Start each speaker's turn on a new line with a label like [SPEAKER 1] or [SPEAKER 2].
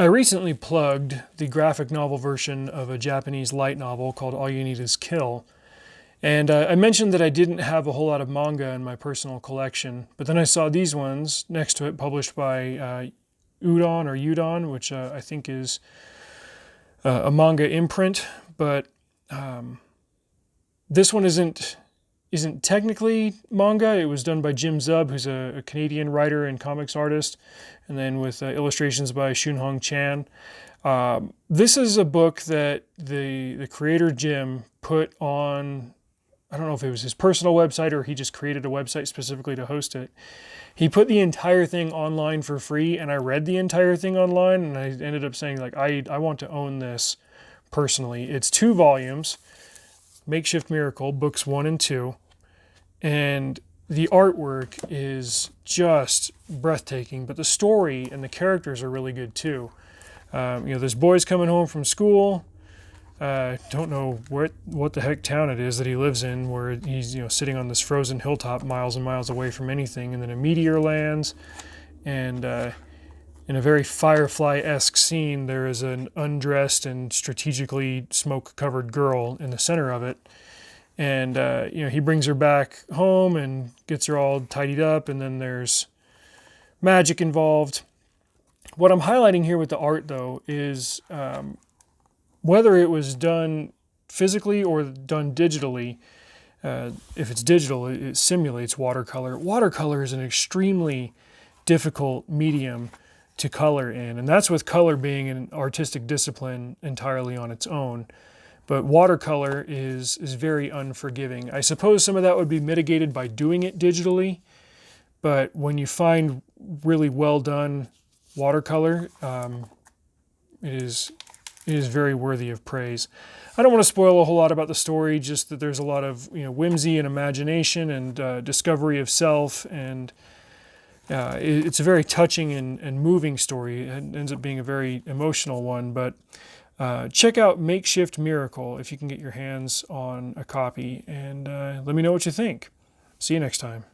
[SPEAKER 1] I recently plugged the graphic novel version of a Japanese light novel called All You Need Is Kill. And I mentioned that I didn't have a whole lot of manga in my personal collection, but then I saw these ones next to it published by Udon, which I think is a manga imprint, but this one isn't technically manga. It was done by Jim Zub, who's a Canadian writer and comics artist, and then with illustrations by Shun Chan. This is a book that the creator Jim put on, I don't know if it was his personal website or he just created a website specifically to host it. He put the entire thing online for free, and I read the entire thing online, and I ended up saying, like, I want to own this personally. It's 2 volumes, Makeshift Miracle, books 1 and 2, and the artwork is just breathtaking, but the story and the characters are really good too. This boy's coming home from school. Don't know what the heck town it is that he lives in, where he's sitting on this frozen hilltop miles and miles away from anything, and then a meteor lands, and in a very Firefly-esque scene, there is an undressed and strategically smoke-covered girl in the center of it, and he brings her back home and gets her all tidied up, and then there's magic involved. What I'm highlighting here with the art, though, is whether it was done physically or done digitally. If it's digital, it simulates watercolor. Watercolor is an extremely difficult medium to color in, and that's with color being an artistic discipline entirely on its own. But watercolor is very unforgiving. I suppose some of that would be mitigated by doing it digitally, but when you find really well done watercolor, it is very worthy of praise. I don't want to spoil a whole lot about the story, just that there's a lot of whimsy and imagination and discovery of self, and it's a very touching and moving story. It ends up being a very emotional one, but check out Makeshift Miracle if you can get your hands on a copy, and let me know what you think. See you next time.